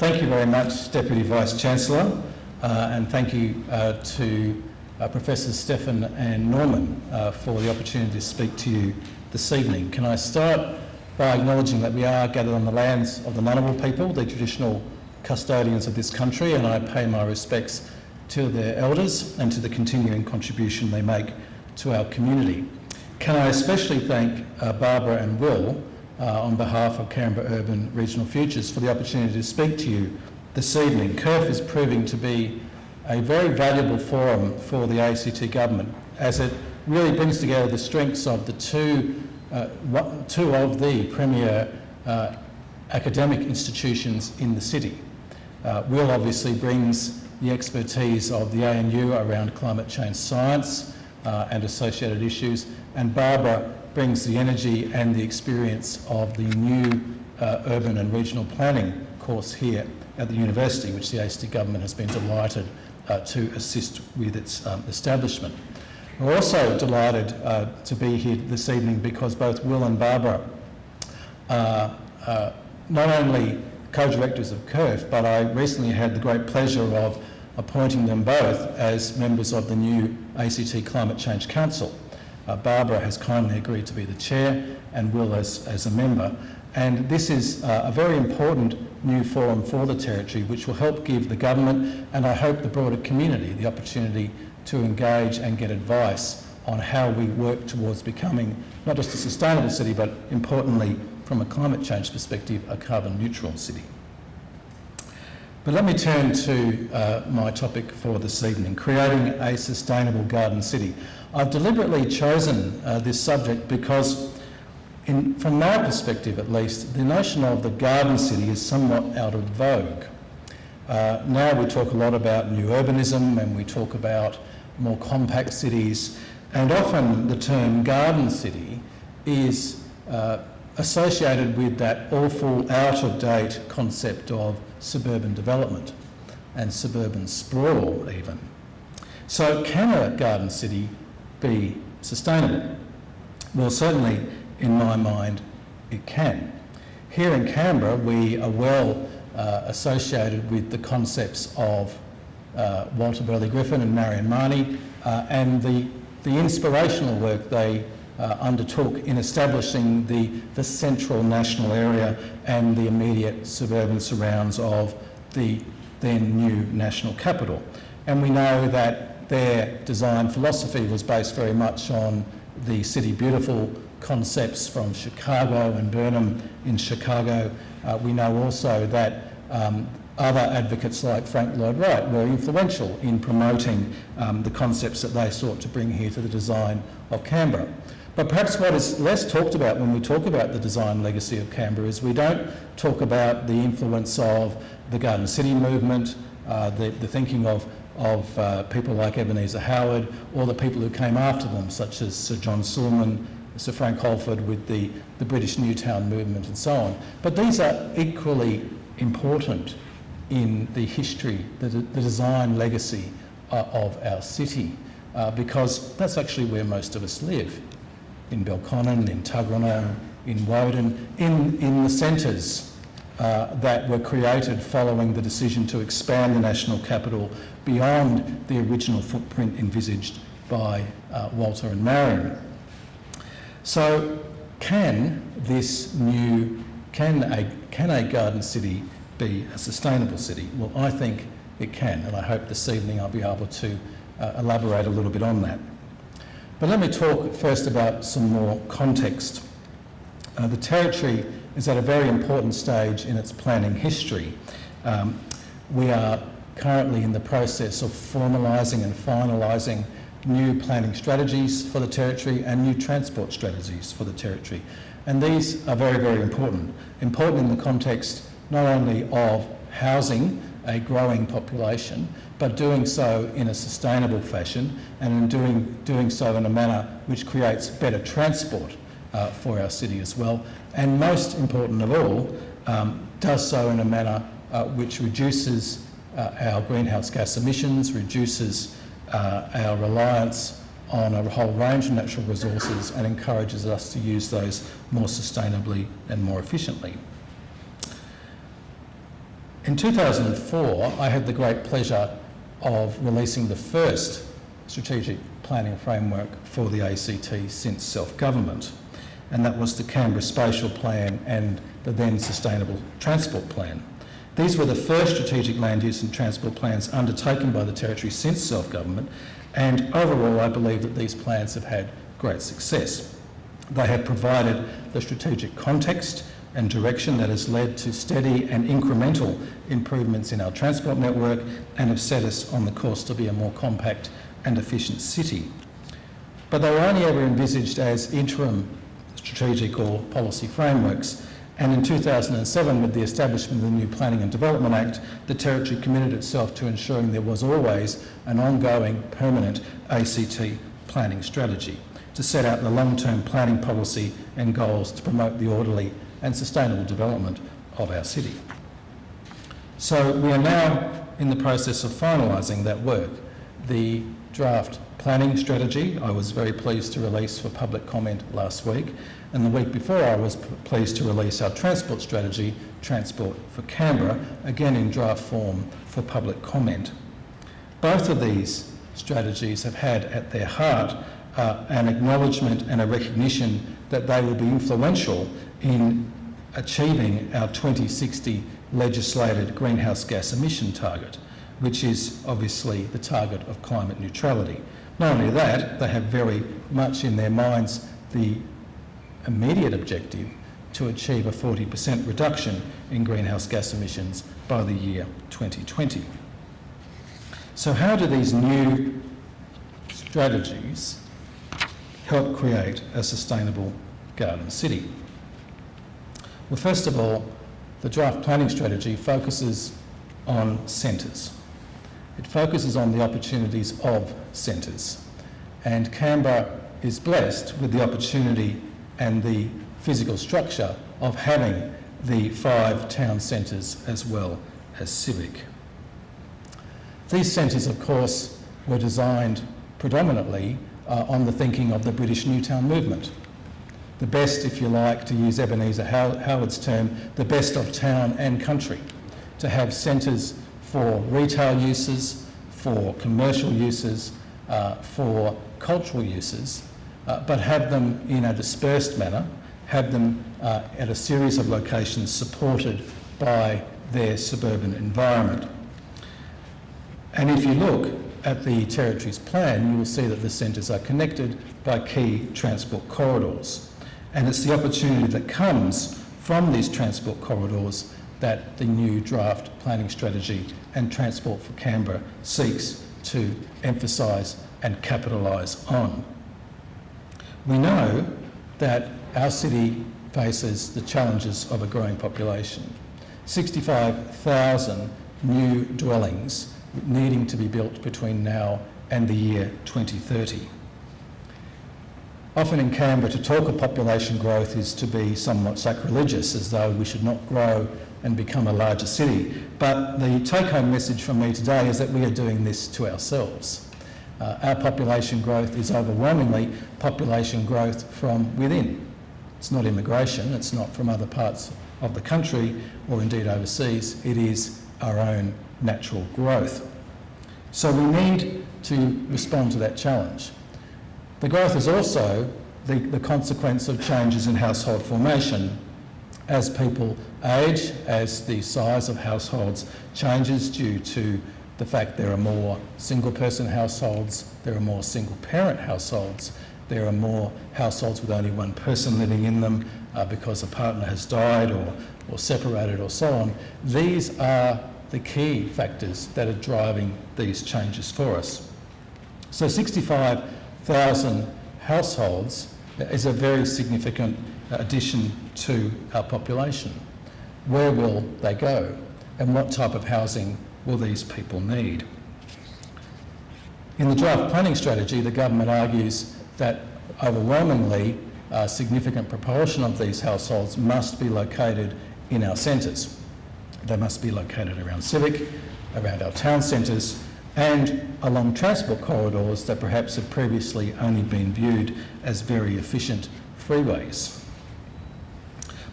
Thank you very much, Deputy Vice-Chancellor, and thank you to Professors Stefan and Norman for the opportunity to speak to you this evening. Can I start by acknowledging that we are gathered on the lands of the Ngunnawal people, the traditional custodians of this country, and I pay my respects to their elders and to the continuing contribution they make to our community. Can I especially thank Barbara and Will on behalf of Canberra Urban Regional Futures for the opportunity to speak to you this evening. CURF is proving to be a very valuable forum for the ACT government as it really brings together the strengths of the two of the premier academic institutions in the city. Will obviously brings the expertise of the ANU around climate change science and associated issues, and Barbara brings the energy and the experience of the new urban and regional planning course here at the university, which the ACT government has been delighted to assist with its establishment. We're also delighted to be here this evening because both Will and Barbara are not only co-directors of CURF, but I recently had the great pleasure of appointing them both as members of the new ACT Climate Change Council. Barbara has kindly agreed to be the chair and Will as a member. And this is a very important new forum for the Territory, which will help give the government and I hope the broader community the opportunity to engage and get advice on how we work towards becoming not just a sustainable city, but importantly, from a climate change perspective, a carbon neutral city. But let me turn to my topic for this evening, creating a sustainable garden city. I've deliberately chosen this subject because, from my perspective at least, the notion of the garden city is somewhat out of vogue. Now we talk a lot about new urbanism and we talk about more compact cities, and often the term garden city is associated with that awful, out-of-date concept of suburban development and suburban sprawl even. So can a garden city be sustainable? Well, certainly in my mind it can. Here in Canberra we are well associated with the concepts of Walter Burley Griffin and Marion Marnie and the inspirational work they undertook in establishing the central national area and the immediate suburban surrounds of the then new national capital. And we know that their design philosophy was based very much on the City Beautiful concepts from Chicago and Burnham in Chicago. We know also that other advocates like Frank Lloyd Wright were influential in promoting the concepts that they sought to bring here to the design of Canberra. But perhaps what is less talked about when we talk about the design legacy of Canberra is we don't talk about the influence of the Garden City movement, the thinking of people like Ebenezer Howard, or the people who came after them, such as Sir John Silliman, Sir Frank Holford with the British Newtown movement and so on. But these are equally important in the history, the design legacy of our city, because that's actually where most of us live. In Belconnen, in Tuggeranong, in Woden, in the centres that were created following the decision to expand the national capital beyond the original footprint envisaged by Walter and Marion. So can a garden city be a sustainable city? Well, I think it can, and I hope this evening I'll be able to elaborate a little bit on that. But let me talk first about some more context. The Territory is at a very important stage in its planning history. We are currently in the process of formalising and finalising new planning strategies for the Territory and new transport strategies for the Territory. And these are very, very important. Important in the context not only of housing a growing population, but doing so in a sustainable fashion and doing so in a manner which creates better transport for our city as well. And most important of all, does so in a manner which reduces our greenhouse gas emissions, reduces our reliance on a whole range of natural resources and encourages us to use those more sustainably and more efficiently. In 2004, I had the great pleasure of releasing the first strategic planning framework for the ACT since self-government, and that was the Canberra Spatial Plan and the then Sustainable Transport Plan. These were the first strategic land use and transport plans undertaken by the Territory since self-government, and overall I believe that these plans have had great success. They have provided the strategic context and direction that has led to steady and incremental improvements in our transport network and have set us on the course to be a more compact and efficient city. But they were only ever envisaged as interim strategic or policy frameworks, and in 2007, with the establishment of the new Planning and Development Act, the Territory committed itself to ensuring there was always an ongoing, permanent ACT planning strategy to set out the long-term planning policy and goals to promote the orderly and sustainable development of our city. So we are now in the process of finalising that work. The draft planning strategy I was very pleased to release for public comment last week, and the week before I was pleased to release our transport strategy, Transport for Canberra, again in draft form for public comment. Both of these strategies have had at their heart an acknowledgement and a recognition that they will be influential in achieving our 2060 legislated greenhouse gas emission target, which is obviously the target of climate neutrality. Not only that, they have very much in their minds the immediate objective to achieve a 40% reduction in greenhouse gas emissions by the year 2020. So how do these new strategies help create a sustainable garden city? Well, first of all, the draft planning strategy focuses on centres. It focuses on the opportunities of centres, and Canberra is blessed with the opportunity and the physical structure of having the 5 town centres as well as civic. These centres, of course, were designed predominantly on the thinking of the British Newtown movement. The best, if you like, to use Ebenezer Howard's term, the best of town and country, to have centres for retail uses, for commercial uses, for cultural uses, but have them in a dispersed manner, have them at a series of locations supported by their suburban environment. And if you look at the Territory's plan, you will see that the centres are connected by key transport corridors. And it's the opportunity that comes from these transport corridors that the new draft planning strategy and Transport for Canberra seeks to emphasise and capitalise on. We know that our city faces the challenges of a growing population. 65,000 new dwellings needing to be built between now and the year 2030. Often in Canberra, to talk of population growth is to be somewhat sacrilegious, as though we should not grow and become a larger city. But the take-home message from me today is that we are doing this to ourselves. Our population growth is overwhelmingly population growth from within. It's not immigration, it's not from other parts of the country or indeed overseas, it is our own natural growth. So we need to respond to that challenge. The growth is also the consequence of changes in household formation. As people age, as the size of households changes due to the fact there are more single-person households, there are more single-parent households, there are more households with only one person living in them because a partner has died or separated or so on. These are the key factors that are driving these changes for us. So 65,000 households is a very significant addition to our population. Where will they go? And what type of housing will these people need? In the draft planning strategy, the government argues that overwhelmingly a significant proportion of these households must be located in our centres. They must be located around civic, around our town centres, and along transport corridors that perhaps have previously only been viewed as very efficient freeways.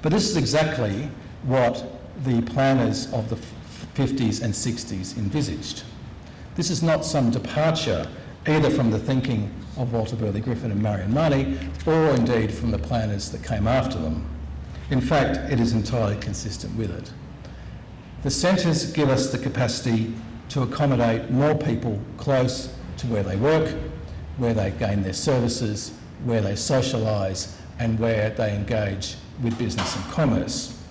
But this is exactly what the planners of the 50s and 60s envisaged. This is not some departure either from the thinking of Walter Burley Griffin and Marion Marnie, or indeed from the planners that came after them. In fact, it is entirely consistent with it. The centres give us the capacity to accommodate more people close to where they work, where they gain their services, where they socialise, and where they engage with business and commerce.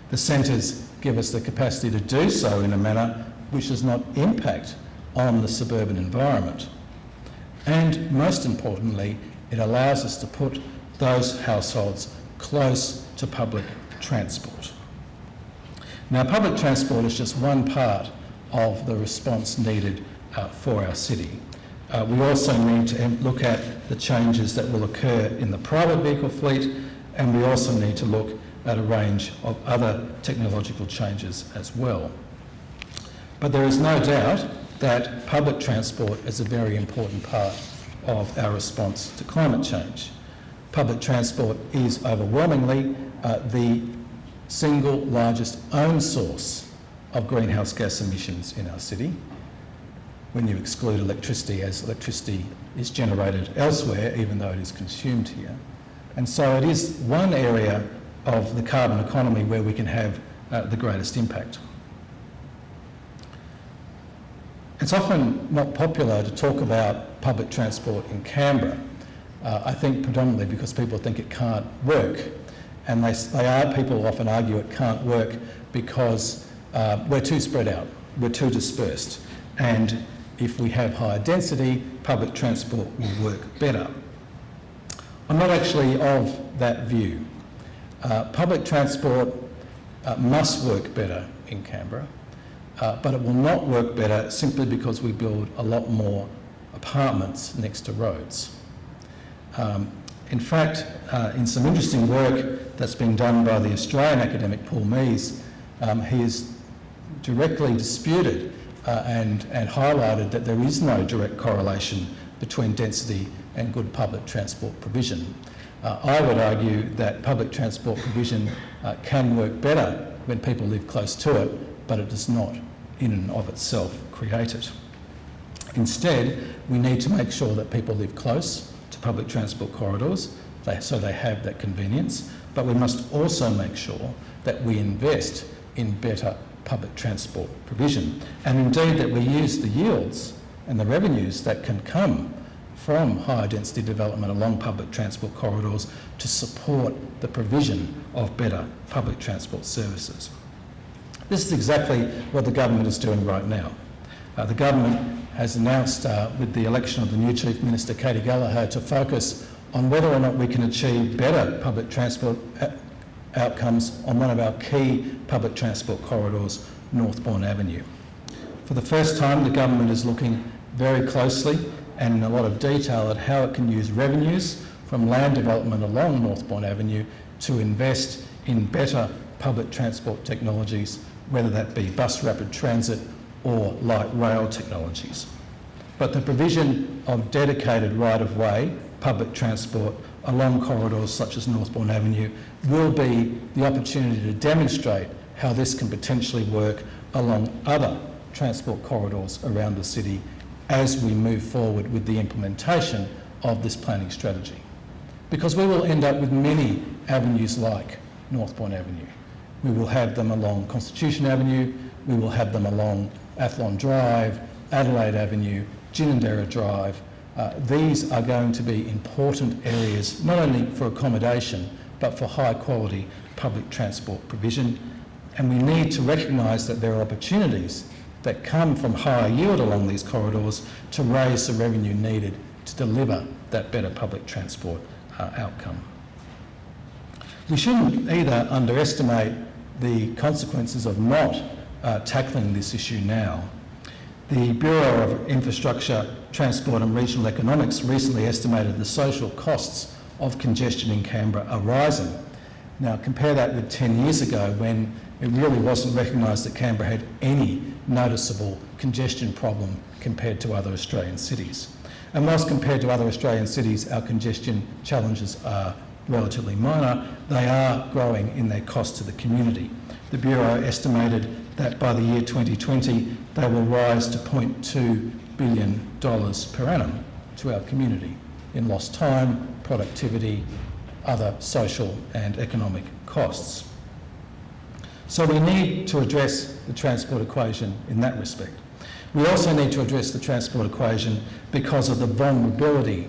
The centres give us the capacity to do so in a manner which does not impact on the suburban environment. And most importantly, it allows us to put those households close to public transport. Now, public transport is just one part of the response needed for our city. We also need to look at the changes that will occur in the private vehicle fleet, and we also need to look at a range of other technological changes as well. But there is no doubt that public transport is a very important part of our response to climate change. Public transport is overwhelmingly the single largest own source of greenhouse gas emissions in our city, when you exclude electricity, as electricity is generated elsewhere, even though it is consumed here. And so it is one area of the carbon economy where we can have the greatest impact. It's often not popular to talk about public transport in Canberra, I think predominantly because people think it can't work. And people often argue it can't work because we're too spread out, we're too dispersed. And if we have higher density, public transport will work better. I'm not actually of that view. Public transport must work better in Canberra, but it will not work better simply because we build a lot more apartments next to roads. In fact, in some interesting work that's been done by the Australian academic Paul Mees, he has directly disputed and highlighted that there is no direct correlation between density and good public transport provision. I would argue that public transport provision can work better when people live close to it, but it does not in and of itself create it. Instead, we need to make sure that people live close to public transport corridors so they have that convenience, but we must also make sure that we invest in better public transport provision, and indeed that we use the yields and the revenues that can come from higher density development along public transport corridors to support the provision of better public transport services. This is exactly what the government is doing right now. The government has announced with the election of the new Chief Minister, Katie Gallagher, to focus on whether or not we can achieve better public transport outcomes on one of our key public transport corridors, Northbourne Avenue. For the first time, the government is looking very closely and in a lot of detail at how it can use revenues from land development along Northbourne Avenue to invest in better public transport technologies, whether that be bus rapid transit or light rail technologies. But the provision of dedicated right-of-way public transport along corridors such as Northbourne Avenue will be the opportunity to demonstrate how this can potentially work along other transport corridors around the city as we move forward with the implementation of this planning strategy. Because we will end up with many avenues like Northbourne Avenue. We will have them along Constitution Avenue, we will have them along Athlone Drive, Adelaide Avenue, Ginninderra Drive. These are going to be important areas, not only for accommodation, but for high quality public transport provision. And we need to recognise that there are opportunities that come from higher yield along these corridors to raise the revenue needed to deliver that better public transport outcome. We shouldn't either underestimate the consequences of not tackling this issue now. The Bureau of Infrastructure, Transport and Regional Economics recently estimated the social costs of congestion in Canberra are rising. Now compare that with 10 years ago when it really wasn't recognised that Canberra had any noticeable congestion problem compared to other Australian cities. And whilst compared to other Australian cities, our congestion challenges are relatively minor, they are growing in their cost to the community. The Bureau estimated that by the year 2020 they will rise to $0.2 billion per annum to our community in lost time, productivity, other social and economic costs. So we need to address the transport equation in that respect. We also need to address the transport equation because of the vulnerability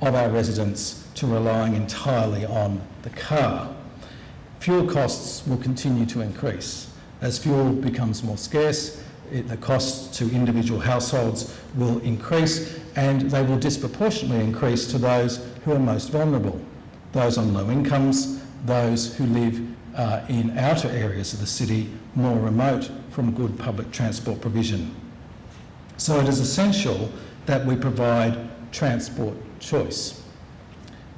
of our residents to relying entirely on the car. Fuel costs will continue to increase. As fuel becomes more scarce, the costs to individual households will increase, and they will disproportionately increase to those who are most vulnerable, those on low incomes, those who live in outer areas of the city, more remote from good public transport provision. So it is essential that we provide transport choice.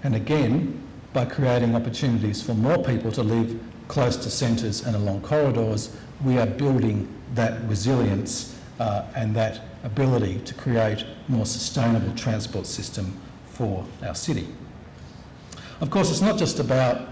And again, by creating opportunities for more people to live close to centres and along corridors, we are building that resilience and that ability to create a more sustainable transport system for our city. Of course, it's not just about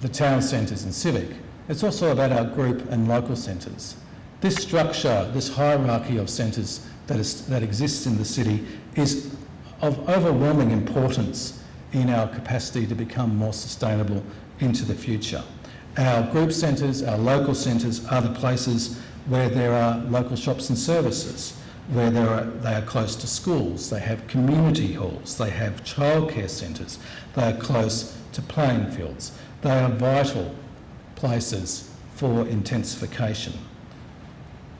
the town centres and civic, it's also about our group and local centres. This structure, this hierarchy of centres that exists in the city is of overwhelming importance in our capacity to become more sustainable into the future. Our group centres, our local centres are the places where there are local shops and services, where they are close to schools, they have community halls, they have childcare centres, they are close to playing fields. They are vital places for intensification.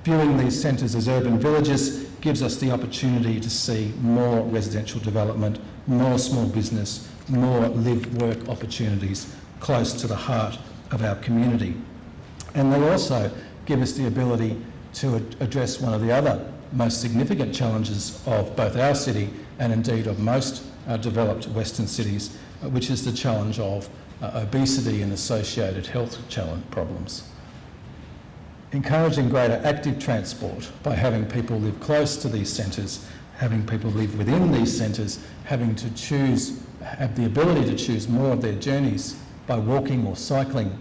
Viewing these centres as urban villages gives us the opportunity to see more residential development, more small business, more live-work opportunities close to the heart of our community. And they also give us the ability to address one of the other most significant challenges of both our city and indeed of most developed Western cities, which is the challenge of obesity and associated health problems. Encouraging greater active transport by having people live close to these centres, having people live within these centres, have the ability to choose more of their journeys by walking or cycling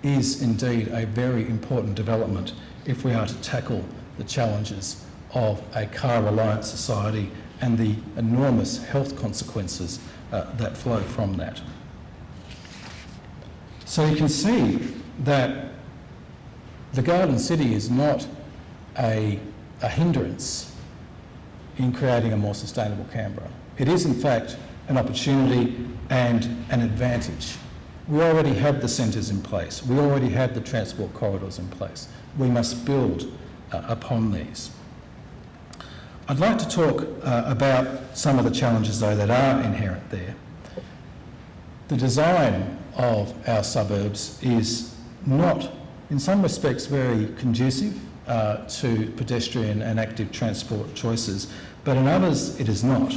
is indeed a very important development if we are to tackle the challenges of a car-reliant society and the enormous health consequences that flow from that. So you can see that the Garden City is not a hindrance in creating a more sustainable Canberra. It is in fact an opportunity and an advantage. We already have the centres in place. We already have the transport corridors in place. We must build upon these. I'd like to talk about some of the challenges though that are inherent there. The design of our suburbs is not, in some respects, very conducive to pedestrian and active transport choices, but in others it is not.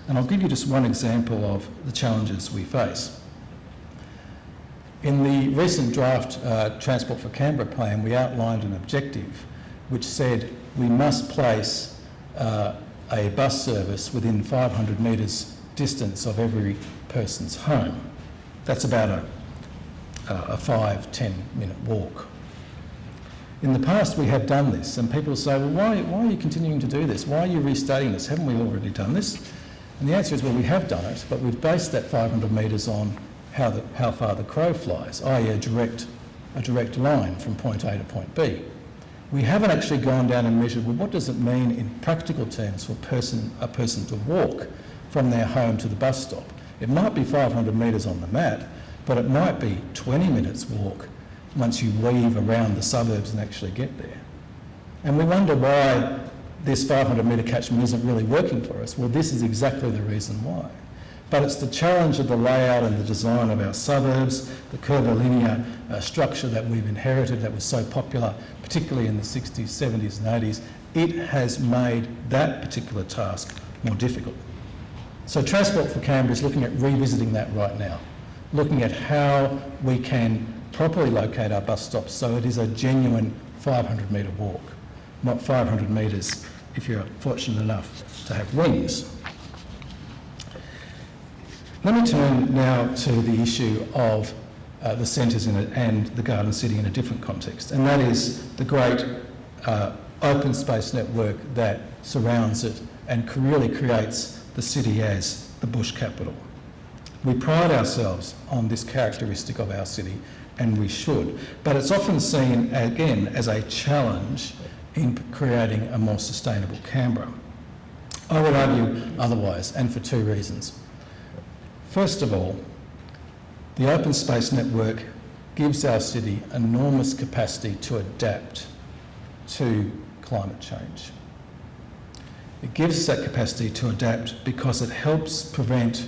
And I'll give you just one example of the challenges we face. In the recent draft Transport for Canberra plan, we outlined an objective which said we must place a bus service within 500 metres distance of every person's home. That's about a 5-10 minute walk. In the past we have done this, and people say, well, why are you continuing to do this? Why are you restating this? Haven't we already done this? And the answer is, well, we have done it, but we've based that 500 metres on how far the crow flies, i.e. a direct line from point A to point B. We haven't actually gone down and measured, well, what does it mean in practical terms for a person to walk from their home to the bus stop? It might be 500 metres on the map, but it might be 20 minutes walk once you weave around the suburbs and actually get there. And we wonder why this 500 metre catchment isn't really working for us. Well, this is exactly the reason why. But it's the challenge of the layout and the design of our suburbs, the curvilinear structure that we've inherited that was so popular, particularly in the 60s, 70s and 80s. It has made that particular task more difficult. So Transport for Canberra is looking at revisiting that right now, looking at how we can properly locate our bus stops so it is a genuine 500 metre walk, not 500 metres if you're fortunate enough to have wings. Let me turn now to the issue of the centres and the garden city in a different context, and that is the great open space network that surrounds it and really creates the city as the bush capital. We pride ourselves on this characteristic of our city, and we should, but it's often seen again as a challenge in creating a more sustainable Canberra. I would argue otherwise, and for two reasons. First of all, the open space network gives our city enormous capacity to adapt to climate change. It gives us that capacity to adapt because it helps prevent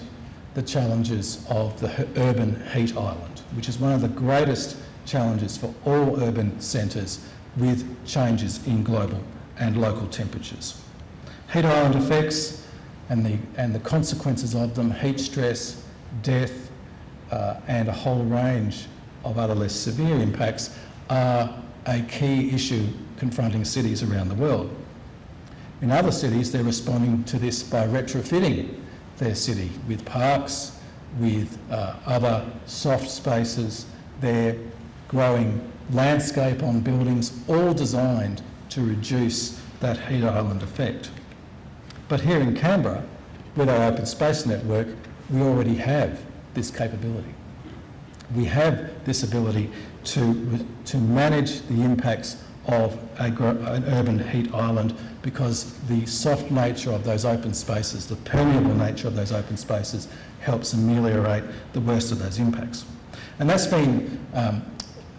the challenges of the urban heat island, which is one of the greatest challenges for all urban centres with changes in global and local temperatures. Heat island effects and the consequences of them, heat stress, death, and a whole range of other less severe impacts are a key issue confronting cities around the world. In other cities, they're responding to this by retrofitting their city with parks, with other soft spaces. They're growing landscape on buildings, all designed to reduce that heat island effect. But here in Canberra, with our open space network, we already have this capability. We have this ability to manage the impacts of an urban heat island because the soft nature of those open spaces, the permeable nature of those open spaces, helps ameliorate the worst of those impacts. And that's been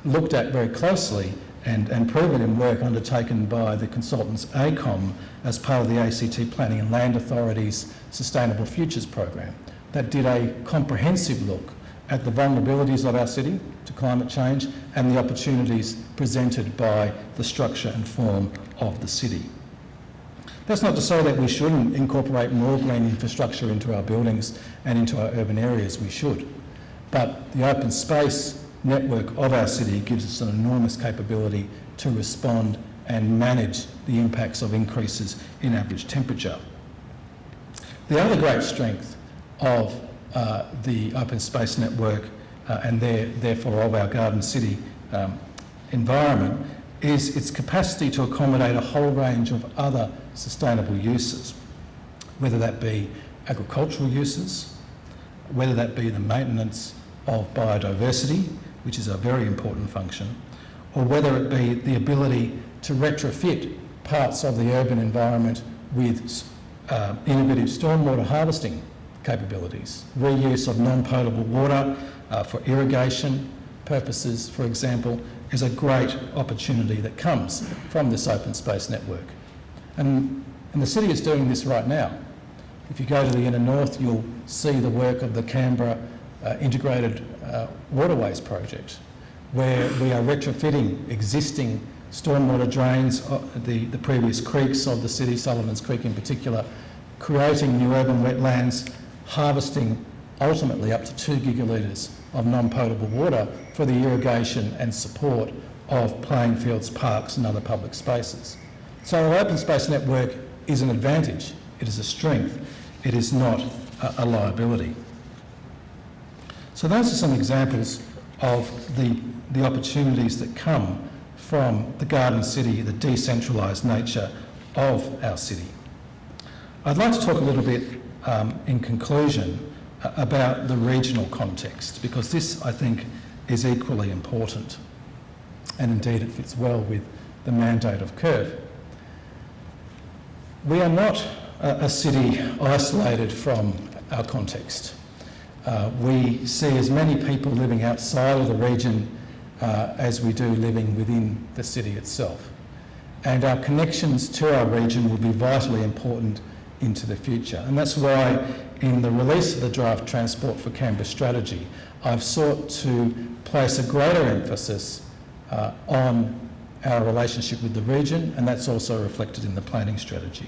looked at very closely and proven in work undertaken by the consultants ACOM as part of the ACT Planning and Land Authority's Sustainable Futures program that did a comprehensive look at the vulnerabilities of our city to climate change and the opportunities presented by the structure and form of the city. That's not to say that we shouldn't incorporate more green infrastructure into our buildings and into our urban areas, we should. But the open space network of our city gives us an enormous capability to respond and manage the impacts of increases in average temperature. The other great strength of the open space network and therefore of our garden city environment is its capacity to accommodate a whole range of other sustainable uses, whether that be agricultural uses, whether that be the maintenance of biodiversity, which is a very important function, or whether it be the ability to retrofit parts of the urban environment with innovative stormwater harvesting capabilities, reuse of non-potable water for irrigation purposes, for example, is a great opportunity that comes from this open space network. And the city is doing this right now. If you go to the inner north, you'll see the work of the Canberra Integrated Waterways Project, where we are retrofitting existing stormwater drains, the previous creeks of the city, Sullivan's Creek in particular, creating new urban wetlands, harvesting ultimately up to 2 gigalitres of non-potable water for the irrigation and support of playing fields, parks and other public spaces. So our open space network is an advantage, it is a strength, it is not a liability. So those are some examples of the opportunities that come from the garden city, the decentralised nature of our city. I'd like to talk a little bit in conclusion about the regional context, because this, I think, is equally important, and indeed it fits well with the mandate of CURF. We are not a city isolated from our context. We see as many people living outside of the region as we do living within the city itself. And our connections to our region will be vitally important into the future. And that's why in the release of the draft Transport for Canberra strategy, I've sought to place a greater emphasis on our relationship with the region, and that's also reflected in the planning strategy.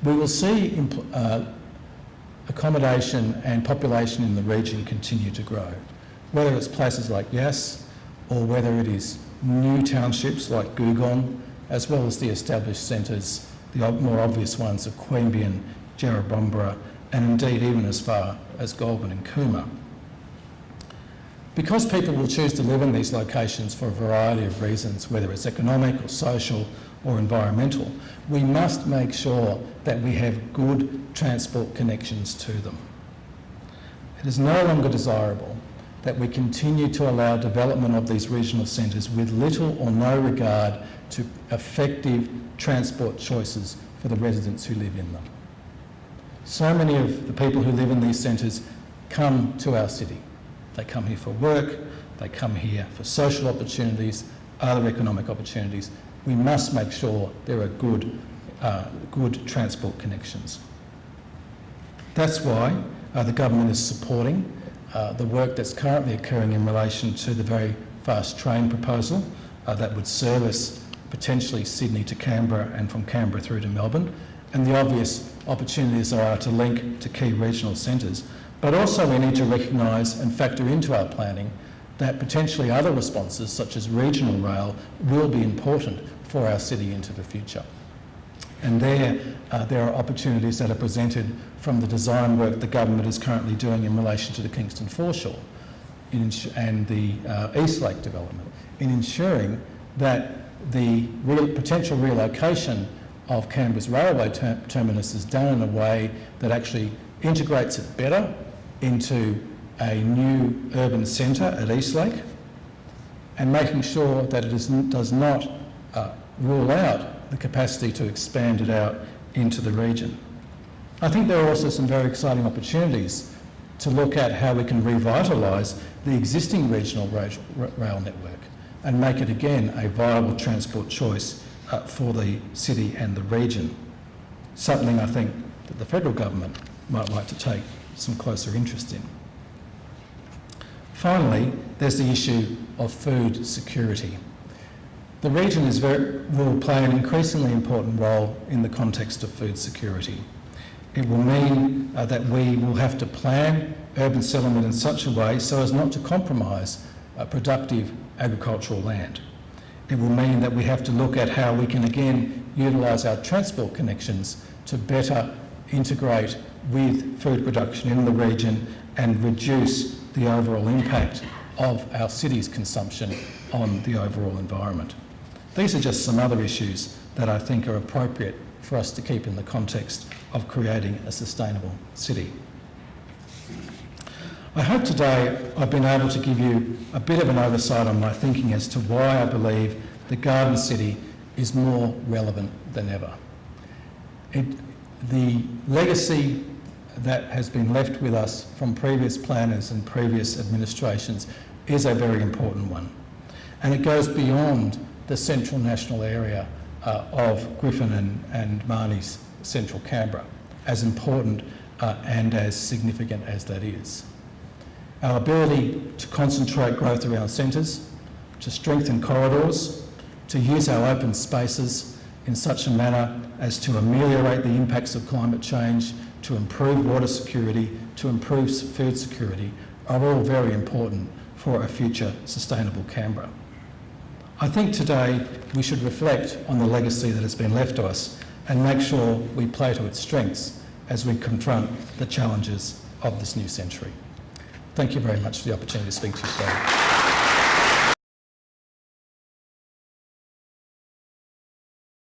We will see accommodation and population in the region continue to grow, whether it's places like Yass or whether it is new townships like Googong, as well as the established centres, the more obvious ones of Queanbeyan, Jerrabomberra, and indeed even as far as Goulburn and Cooma. Because people will choose to live in these locations for a variety of reasons, whether it's economic or social or environmental, we must make sure that we have good transport connections to them. It is no longer desirable that we continue to allow development of these regional centres with little or no regard to effective transport choices for the residents who live in them. So many of the people who live in these centres come to our city. They come here for work, they come here for social opportunities, other economic opportunities. We must make sure there are good transport connections. That's why the government is supporting the work that's currently occurring in relation to the very fast train proposal that would service potentially Sydney to Canberra and from Canberra through to Melbourne, and the obvious opportunities there are to link to key regional centres. But also we need to recognise and factor into our planning that potentially other responses, such as regional rail, will be important for our city into the future. And there are opportunities that are presented from the design work the government is currently doing in relation to the Kingston Foreshore and the East Lake development, in ensuring that the potential relocation of Canberra's railway terminus is done in a way that actually integrates it better into a new urban centre at East Lake, and making sure that it does not rule out the capacity to expand it out into the region. I think there are also some very exciting opportunities to look at how we can revitalise the existing regional rail network and make it again a viable transport choice for the city and the region. Something I think that the federal government might like to take some closer interest in. Finally, there's the issue of food security. The region will play an increasingly important role in the context of food security. It will mean that we will have to plan urban settlement in such a way so as not to compromise productive agricultural land. It will mean that we have to look at how we can again utilise our transport connections to better integrate with food production in the region and reduce the overall impact of our city's consumption on the overall environment. These are just some other issues that I think are appropriate for us to keep in the context of creating a sustainable city. I hope today I've been able to give you a bit of an oversight on my thinking as to why I believe the Garden City is more relevant than ever. The legacy that has been left with us from previous planners and previous administrations is a very important one. And it goes beyond the central national area of Griffin and Marnie's central Canberra, as important and as significant as that is. Our ability to concentrate growth around centres, to strengthen corridors, to use our open spaces in such a manner as to ameliorate the impacts of climate change, to improve water security, to improve food security, are all very important for a future sustainable Canberra. I think today we should reflect on the legacy that has been left to us and make sure we play to its strengths as we confront the challenges of this new century. Thank you very much for the opportunity to speak to you today.